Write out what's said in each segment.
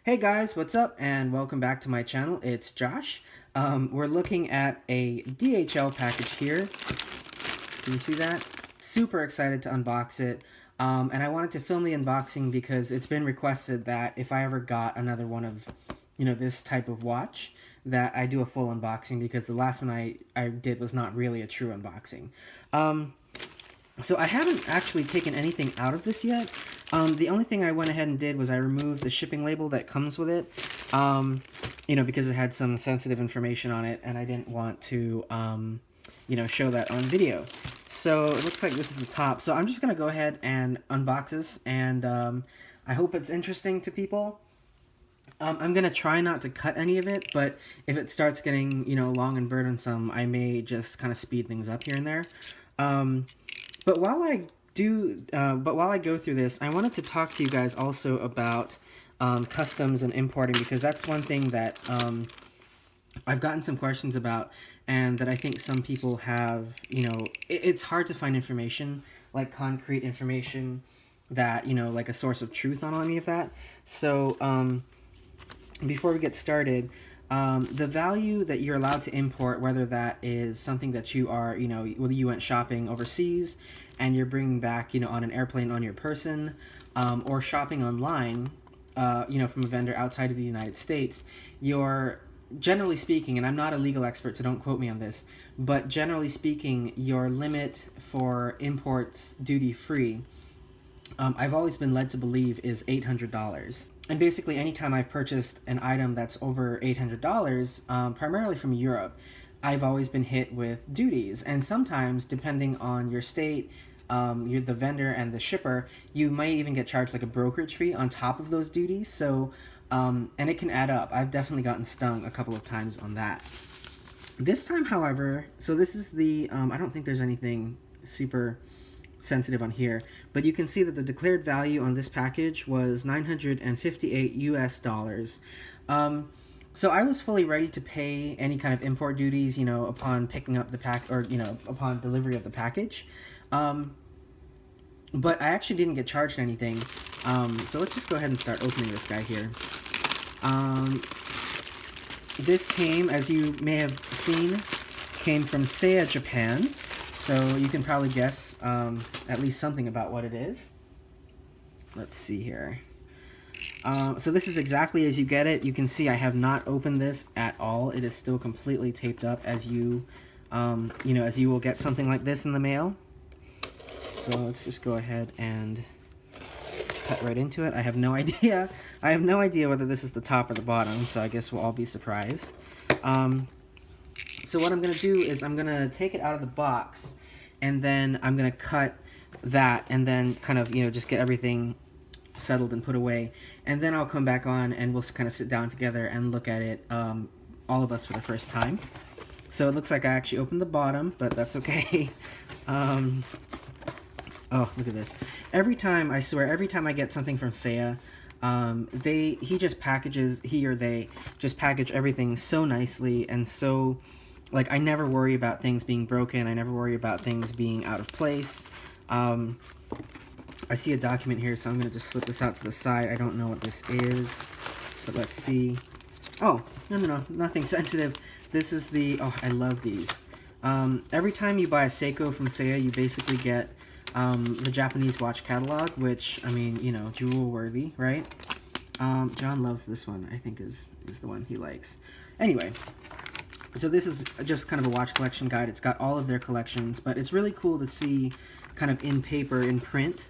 Hey guys, what's up? And welcome back to my channel. It's Josh. We're looking at a DHL package here. Can you see that? Super excited to unbox it. And I wanted to film the unboxing because it's been requested that if I ever got another one of, this type of watch, that I do a full unboxing because the last one I did was not really a true unboxing. So I haven't actually taken anything out of this yet. The only thing I went ahead and did was I removed the shipping label that comes with it, because it had some sensitive information on it, and I didn't want to, show that on video. So it looks like this is the top. So I'm just going to go ahead and unbox this, and I hope it's interesting to people. I'm going to try not to cut any of it, but if it starts getting, long and burdensome, I may just kind of speed things up here and there. But while I go through this, I wanted to talk to you guys also about customs and importing, because that's one thing that I've gotten some questions about, and that I think some people have, it's hard to find information, like concrete information that, like a source of truth on any of that. So before we get started, the value that you're allowed to import, whether that is something that you are, whether you went shopping overseas and you're bringing back, on an airplane on your person, or shopping online, from a vendor outside of the United States, you're, generally speaking, and I'm not a legal expert, so don't quote me on this, but generally speaking, your limit for imports duty-free, I've always been led to believe is $800. And basically, anytime I've purchased an item that's over $800, primarily from Europe, I've always been hit with duties. And sometimes, depending on your state, you're the vendor and the shipper, you might even get charged like a brokerage fee on top of those duties. So, and it can add up. I've definitely gotten stung a couple of times on that. This time, however, so this is the, I don't think there's anything super sensitive on here, but you can see that the declared value on this package was $958 US. So I was fully ready to pay any kind of import duties, upon picking up the pack, or upon delivery of the package. But I actually didn't get charged anything. So let's just go ahead and start opening this guy here. This came, as you may have seen, came from Seiya Japan. So you can probably guess at least something about what it is. Let's see here. So this is exactly as you get it. You can see I have not opened this at all. It is still completely taped up, as you, as you will get something like this in the mail. So let's just go ahead and cut right into it. I have no idea. I have no idea whether this is the top or the bottom, so I guess we'll all be surprised. So what I'm going to do is I'm going to take it out of the box, and then I'm going to cut that, and then kind of, just get everything settled and put away. And then I'll come back on, and we'll kind of sit down together and look at it, all of us for the first time. So it looks like I actually opened the bottom, but that's okay. Oh, look at this. Every time, I swear, every time I get something from Seiya, he or they just package everything so nicely, and so, like, I never worry about things being broken. I never worry about things being out of place. I see a document here, so I'm going to just slip this out to the side. I don't know what this is, but let's see. Oh, no, nothing sensitive. This is the, oh, I love these. Every time you buy a Seiko from Seiya, you basically get the Japanese watch catalog, which, I mean, jewel-worthy, right? John loves this one, I think is the one he likes. Anyway, so this is just kind of a watch collection guide. It's got all of their collections, but it's really cool to see kind of in paper, in print,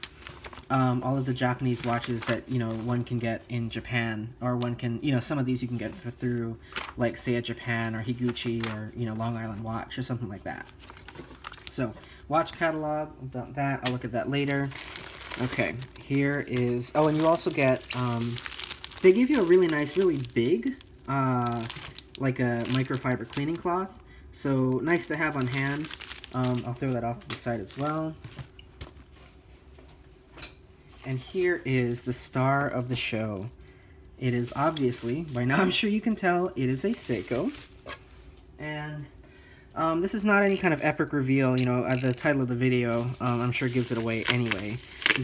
all of the Japanese watches that, one can get in Japan, or one can, some of these you can get through, like, Seiya Japan, or Higuchi, or, Long Island Watch, or something like that. So, watch catalog, I've done that, I'll look at that later. Okay, here is, oh, and you also get, they give you a really nice, really big, like a microfiber cleaning cloth, so nice to have on hand. I'll throw that off to the side as well. And here is the star of the show. It is obviously, by now I'm sure you can tell, it is a Seiko. And this is not any kind of epic reveal, the title of the video, I'm sure gives it away anyway.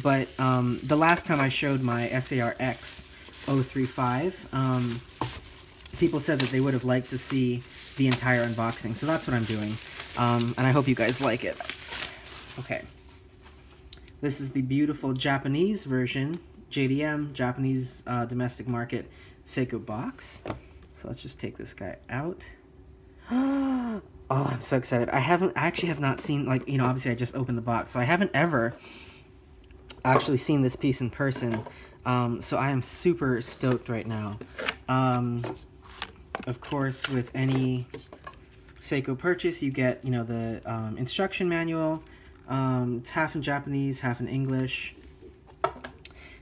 But the last time I showed my SARX SARX055. People said that they would have liked to see the entire unboxing, so that's what I'm doing. And I hope you guys like it. Okay. This is the beautiful Japanese version, JDM, Japanese domestic market Seiko box. So let's just take this guy out. Oh, I'm so excited. I actually have not seen, like, you know, obviously I just opened the box, so I haven't ever actually seen this piece in person. So I am super stoked right now. Of course, with any Seiko purchase, you get, you know, the instruction manual. It's half in Japanese, half in English.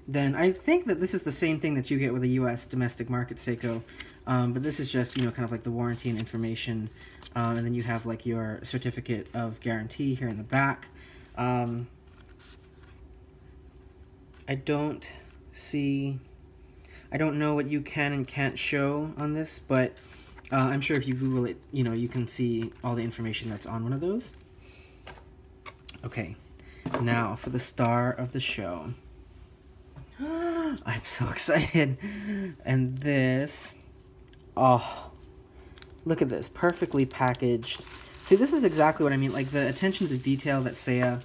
Then I think that this is the same thing that you get with a U.S. domestic market Seiko, but this is just, you know, kind of like the warranty and information, and then you have like your certificate of guarantee here in the back. I don't know what you can and can't show on this, but I'm sure if you Google it, you know, you can see all the information that's on one of those. Okay, now for the star of the show. I'm so excited. And this, oh, look at this, perfectly packaged. See, this is exactly what I mean, like the attention to detail that Seiya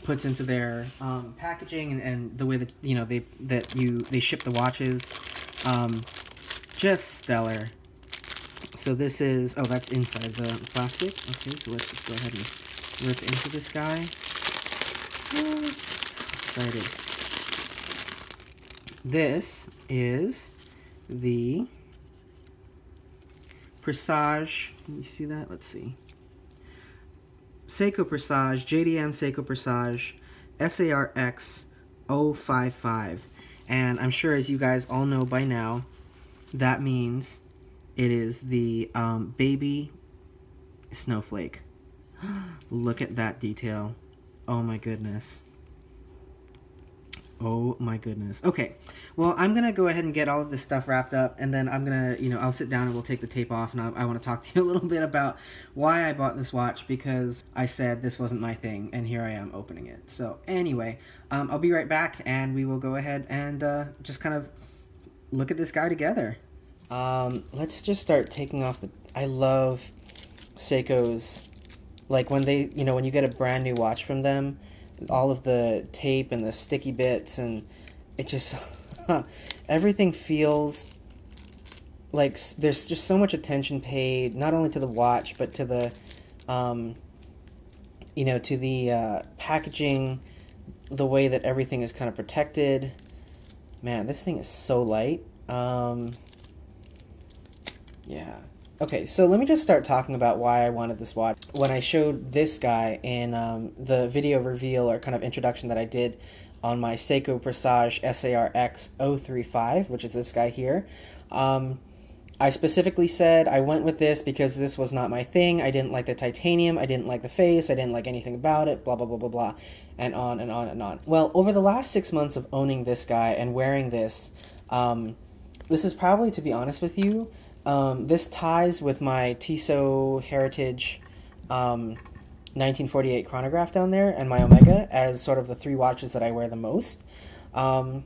puts into their packaging, and the way that, you know, they ship the watches, just stellar. So this is, oh, that's inside the plastic. Okay, so let's just go ahead and rip into this guy. Oh, so excited. This is the Presage. Can you see that? Let's see. Seiko Presage, JDM Seiko Presage SARX055. And I'm sure, as you guys all know by now, that means it is the baby Snowflake. Look at that detail. Oh my goodness. Oh my goodness. Okay, well, I'm gonna go ahead and get all of this stuff wrapped up, and then I'm gonna, you know, I'll sit down and we'll take the tape off, and I want to talk to you a little bit about why I bought this watch, because I said this wasn't my thing, and here I am opening it. So anyway, I'll be right back, and we will go ahead and just kind of look at this guy together. Let's just start taking off the... I love Seiko's, like when they, you know, when you get a brand new watch from them, all of the tape and the sticky bits, and it just everything feels like there's just so much attention paid, not only to the watch but to the you know, to the packaging, the way that everything is kind of protected. Man, this thing is so light. Yeah. Okay, so let me just start talking about why I wanted this watch. When I showed this guy in the video reveal or kind of introduction that I did on my Seiko Presage SARX055, which is this guy here, I specifically said I went with this because this was not my thing. I didn't like the titanium, I didn't like the face, I didn't like anything about it, blah, blah, blah, blah, blah, and on and on and on. Well, over the last 6 months of owning this guy and wearing this, this is probably, to be honest with you, this ties with my Tissot Heritage 1948 chronograph down there and my Omega as sort of the 3 watches that I wear the most. And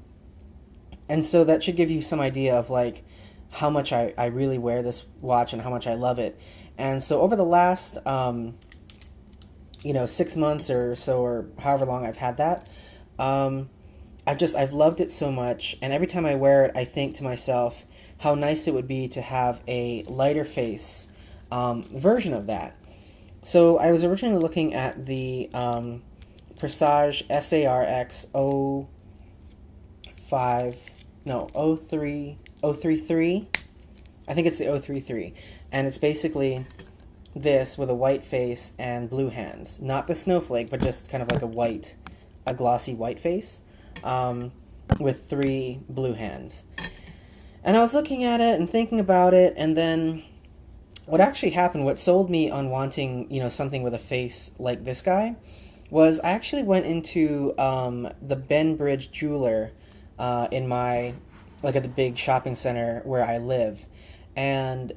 so that should give you some idea of like how much I really wear this watch and how much I love it. And so over the last, you know, 6 months or so, or however long I've had that, I've loved it so much. And every time I wear it, I think to myself how nice it would be to have a lighter face version of that. So I was originally looking at the Presage SARX033. I think it's the 033. And it's basically this with a white face and blue hands. Not the Snowflake, but just kind of like a glossy white face with 3 blue hands. And I was looking at it and thinking about it, and then what actually happened, what sold me on wanting, you know, something with a face like this guy, was I actually went into the Benbridge jeweler in my, like at the big shopping center where I live, and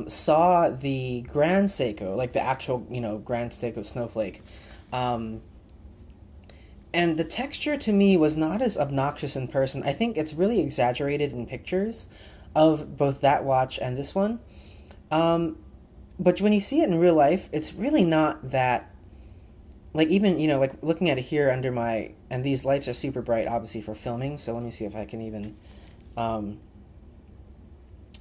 saw the Grand Seiko, like the actual, you know, Grand Seiko Snowflake, And the texture to me was not as obnoxious in person. I think it's really exaggerated in pictures of both that watch and this one. Um, but when you see it in real life, it's really not that, like, even, like looking at it here under my, and these lights are super bright, obviously, for filming. So let me see if I can even um,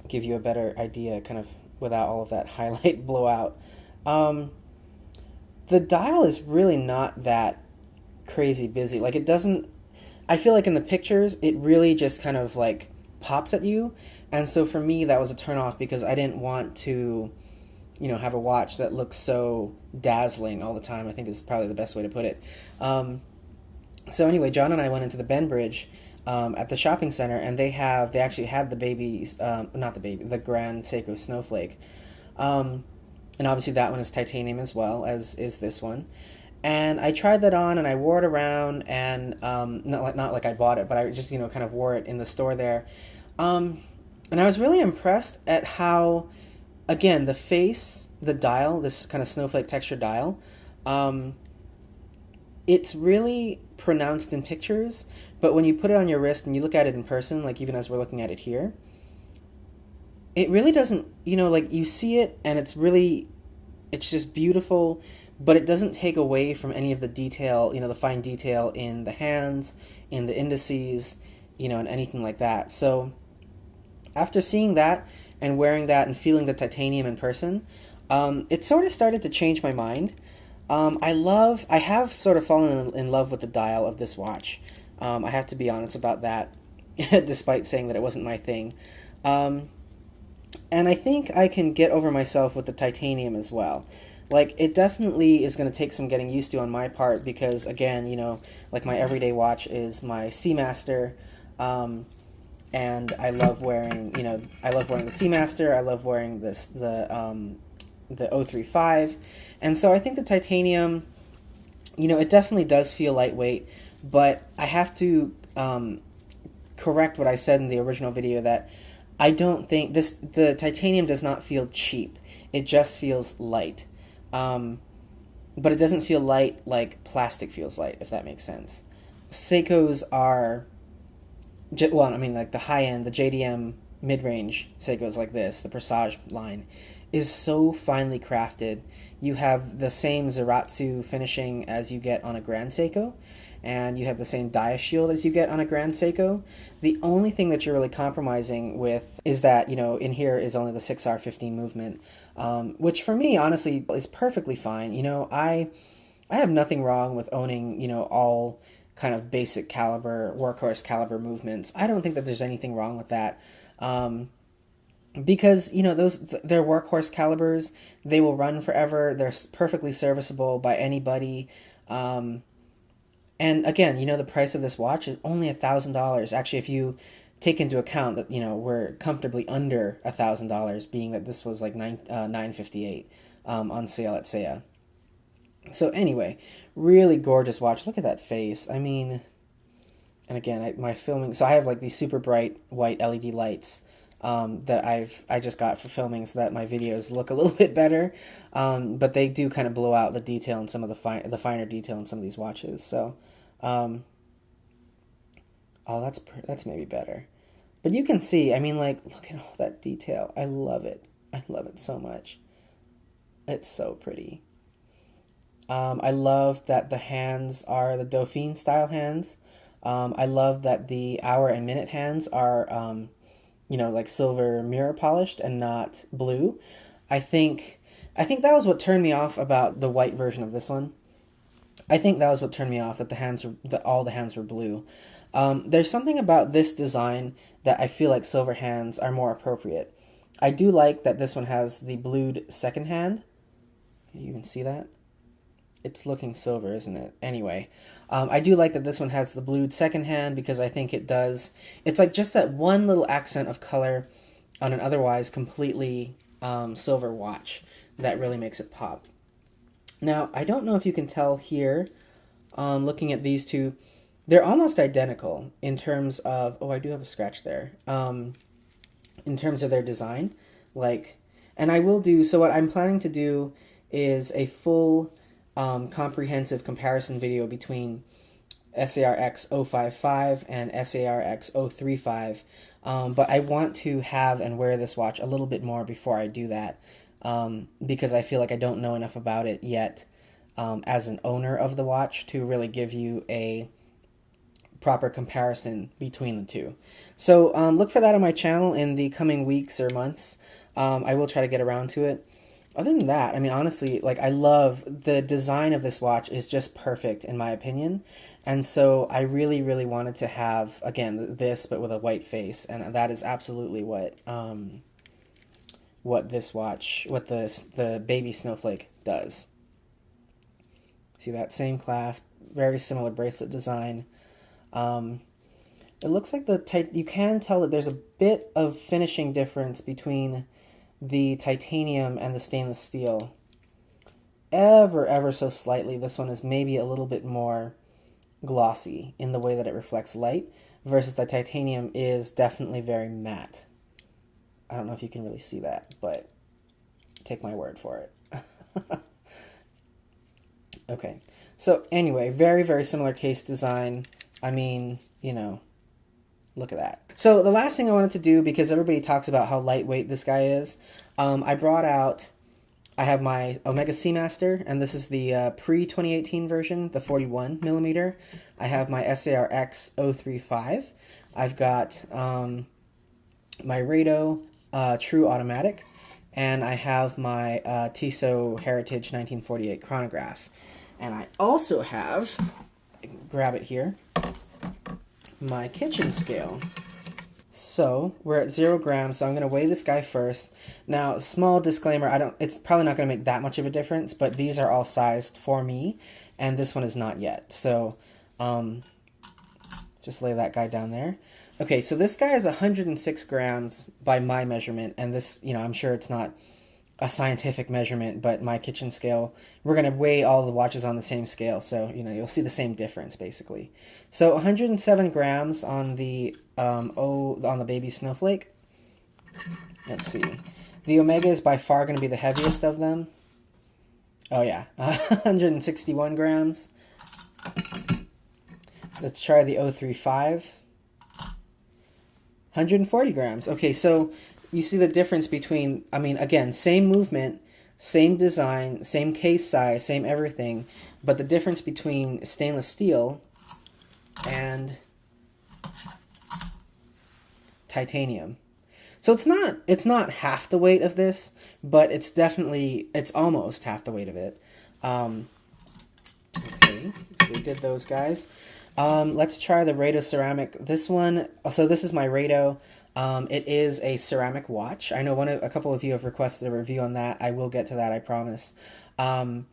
give you a better idea, kind of without all of that highlight blowout. Um, the dial is really not that crazy busy. Like, it doesn't, I feel like in the pictures, it really just kind of like pops at you. And so for me, that was a turn off because I didn't want to, have a watch that looks so dazzling all the time. I think is probably the best way to put it. So anyway, John and I went into the Benbridge at the shopping center, and they actually had the baby's, not the baby, the Grand Seiko Snowflake. And obviously that one is titanium as well, as is this one. And I tried that on, and I wore it around, and not like I bought it, but I just kind of wore it in the store there, and I was really impressed at how, again, the face, the dial, this kind of snowflake texture dial, it's really pronounced in pictures, but when you put it on your wrist and you look at it in person, like even as we're looking at it here, it really doesn't, like you see it and it's just beautiful, but it doesn't take away from any of the detail, the fine detail in the hands, in the indices, and anything like that. So after seeing that and wearing that and feeling the titanium in person, it sort of started to change my mind. I have sort of fallen in love with the dial of this watch. I have to be honest about that, despite saying that it wasn't my thing. And I think I can get over myself with the titanium as well. Like, it definitely is going to take some getting used to on my part because, again, like my everyday watch is my Seamaster, and I love wearing, I love wearing the Seamaster. I love wearing the 035, and so I think the titanium, it definitely does feel lightweight, but I have to correct what I said in the original video that I don't think the titanium does not feel cheap. It just feels light. But it doesn't feel light like plastic feels light, if that makes sense. Seikos are, well, I mean, like the high-end, the JDM mid-range Seikos like this, the Presage line, is so finely crafted. You have the same Zaratsu finishing as you get on a Grand Seiko, and you have the same dia shield as you get on a Grand Seiko. The only thing that you're really compromising with is that, in here is only the 6R15 movement, which for me, honestly, is perfectly fine. I have nothing wrong with owning, all kind of basic caliber, workhorse caliber movements. I don't think that there's anything wrong with that. Because, they're workhorse calibers, they will run forever, they're perfectly serviceable by anybody. And again, the price of this watch is only $1,000. Actually, if you take into account that, we're comfortably under $1,000, being that this was like $958 on sale at Seiya. So anyway, really gorgeous watch. Look at that face. I mean, and again, my filming. So I have like these super bright white LED lights that I just got for filming, so that my videos look a little bit better. But they do kind of blow out the detail in some of the finer detail in some of these watches. So. Oh, that's maybe better. But you can see, I mean, like, look at all that detail. I love it. I love it so much. It's so pretty. I love that the hands are the Dauphine style hands. I love that the hour and minute hands are, like silver mirror polished and not blue. I think that was what turned me off about the white version of this one. I think that was what turned me off, that all the hands were blue. There's something about this design that I feel like silver hands are more appropriate. I do like that this one has the blued second hand. You can see that? It's looking silver, isn't it? Anyway, I do like that this one has the blued second hand because I think it's like just that one little accent of color on an otherwise completely silver watch that really makes it pop. Now, I don't know if you can tell here, looking at these two, they're almost identical in terms of, oh, I do have a scratch there, in terms of their design. And I will do, so what I'm planning to do is a full comprehensive comparison video between SARX055 and SARX035. But I want to have and wear this watch a little bit more before I do that, because I feel like I don't know enough about it yet, as an owner of the watch to really give you a proper comparison between the two. So look for that on my channel in the coming weeks or months. I will try to get around to it. Other than that, I mean, honestly, like, I love the design of this watch is just perfect in my opinion. And so I really, really wanted to have, again, this, but with a white face. And that is absolutely what this watch, what the baby Snowflake does. See that? Same clasp, very similar bracelet design. It looks like you can tell that there's a bit of finishing difference between the titanium and the stainless steel. Ever so slightly. This one is maybe a little bit more glossy in the way that it reflects light, versus the titanium is definitely very matte. I don't know if you can really see that, but take my word for it. Okay, so anyway, very similar case design. I mean, you know, look at that. So the last thing I wanted to do, because everybody talks about how lightweight this guy is, I have my Omega Seamaster, and this is the pre-2018 version, the 41 millimeter. I have my SARX035. I've got my Rado True Automatic, and I have my Tissot Heritage 1948 chronograph. And I also have, grab it here, my kitchen scale. So we're at 0 grams, so I'm going to weigh this guy first. Now, small disclaimer, it's probably not going to make that much of a difference, but these are all sized for me, and this one is not yet. So just lay that guy down there. Okay, so this guy is 106 grams by my measurement, and this, you know, I'm sure it's not a scientific measurement, but my kitchen scale, we're going to weigh all the watches on the same scale, so, you know, you'll see the same difference, basically. So 107 grams on the on the baby Snowflake. Let's see. The Omega is by far going to be the heaviest of them. Oh, yeah. 161 grams. Let's try the 035. 140 grams. Okay, so you see the difference between, I mean, again, same movement, same design, same case size, same everything, but the difference between stainless steel and titanium. So it's not half the weight of this, but it's almost half the weight of it. Okay, so we did those guys. Let's try the Rado ceramic. This one, so this is my Rado. It is a ceramic watch. I know a couple of you have requested a review on that. I will get to that, I promise. So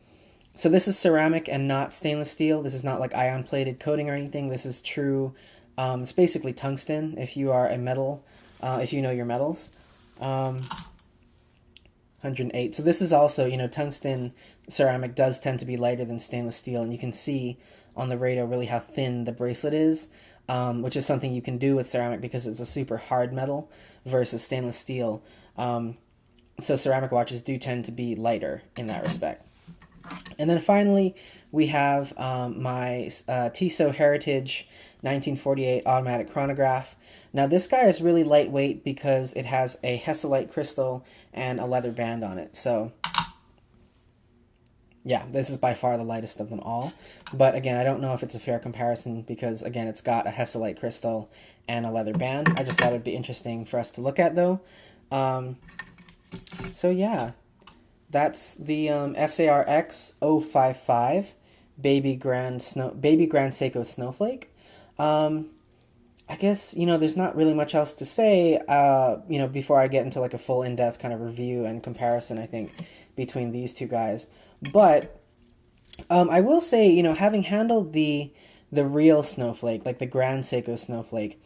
this is ceramic and not stainless steel. This is not like ion-plated coating or anything. This is true. It's basically tungsten, if you are a metal, if you know your metals. 108. So this is also, you know, tungsten ceramic does tend to be lighter than stainless steel, and you can see on the Rado really how thin the bracelet is, which is something you can do with ceramic because it's a super hard metal versus stainless steel. So ceramic watches do tend to be lighter in that respect. And then finally, we have my Tissot Heritage 1948 automatic chronograph. Now this guy is really lightweight because it has a hesselite crystal and a leather band on it. So yeah, this is by far the lightest of them all. But again, I don't know if it's a fair comparison because, again, it's got a hesselite crystal and a leather band. I just thought it would be interesting for us to look at, though. So yeah, that's the SARX055 Baby Grand Seiko Snowflake. I guess, you know, there's not really much else to say, you know, before I get into like a full in-depth kind of review and comparison, I think, between these two guys. But I will say, you know, having handled the real Snowflake, like the Grand Seiko Snowflake,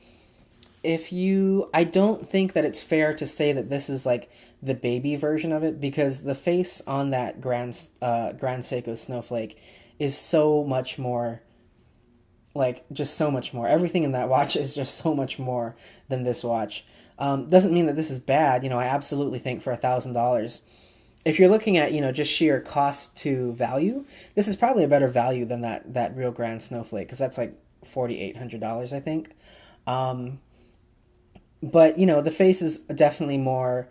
I don't think that it's fair to say that this is like the baby version of it, because the face on that Grand Seiko Snowflake is so much more, like, just so much more. Everything in that watch is just so much more than this watch. Doesn't mean that this is bad. You know, I absolutely think for $1,000, if you're looking at, you know, just sheer cost to value, this is probably a better value than that real Grand Snowflake, because that's like $4,800, I think. Um, but the face is definitely more.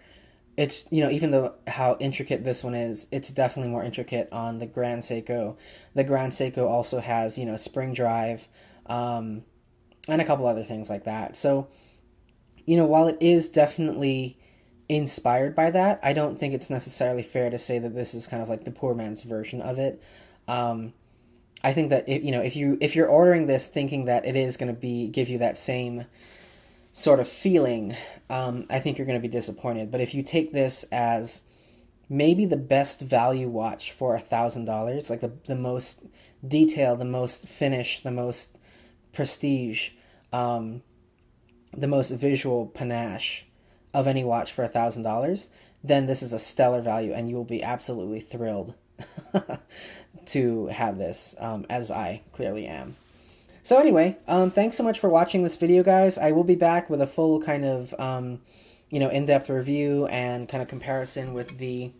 It's even though how intricate this one is, it's definitely more intricate on the Grand Seiko. The Grand Seiko also has spring drive, um, and a couple other things like that. So while it is definitely inspired by that, I don't think it's necessarily fair to say that this is kind of like the poor man's version of it. Um, I think that if you're ordering this thinking that it is going to give you that same sort of feeling, I think you're going to be disappointed. But if you take this as maybe the best value watch for $1,000, like the most detail, the most finish, the most prestige, the most visual panache of any watch for $1,000, then this is a stellar value, and you will be absolutely thrilled to have this, as I clearly am. So anyway, thanks so much for watching this video, guys. I will be back with a full kind of, in-depth review and kind of comparison with the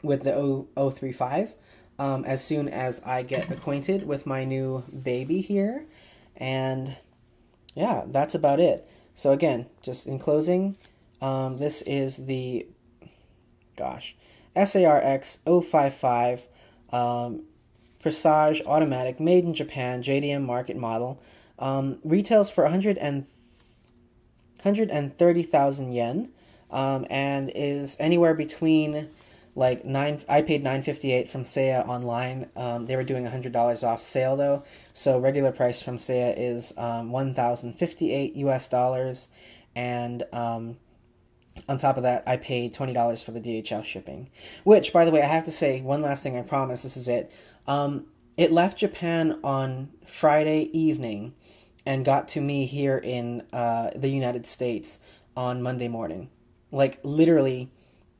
035 as soon as I get acquainted with my new baby here. And yeah, that's about it. So again, just in closing, this is the, SARX055 Presage automatic, made in Japan, JDM market model. Retails for 130,000 yen, and is anywhere between like I paid $958 from Seiya online. They were doing $100 off sale though, so regular price from Seiya is $1,058 and on top of that, I paid $20 for the DHL shipping. Which, by the way, I have to say one last thing. I promise this is it. It left Japan on Friday evening and got to me here in the United States on Monday morning. Like, literally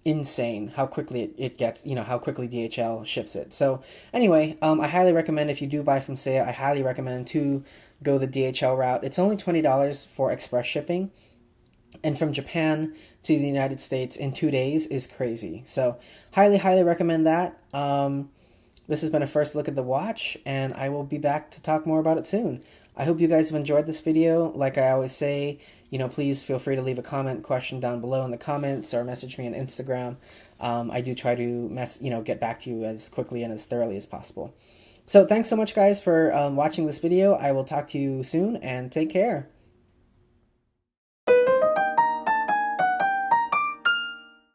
insane how quickly it gets, how quickly DHL ships it. So, anyway, I highly recommend, if you do buy from Seiya, I highly recommend to go the DHL route. It's only $20 for express shipping. And from Japan to the United States in 2 days is crazy. So, highly, highly recommend that. This has been a first look at the watch, and I will be back to talk more about it soon. I hope you guys have enjoyed this video. Like I always say, please feel free to leave a question down below in the comments or message me on Instagram. I do try to get back to you as quickly and as thoroughly as possible. So thanks so much, guys, for watching this video. I will talk to you soon, and take care.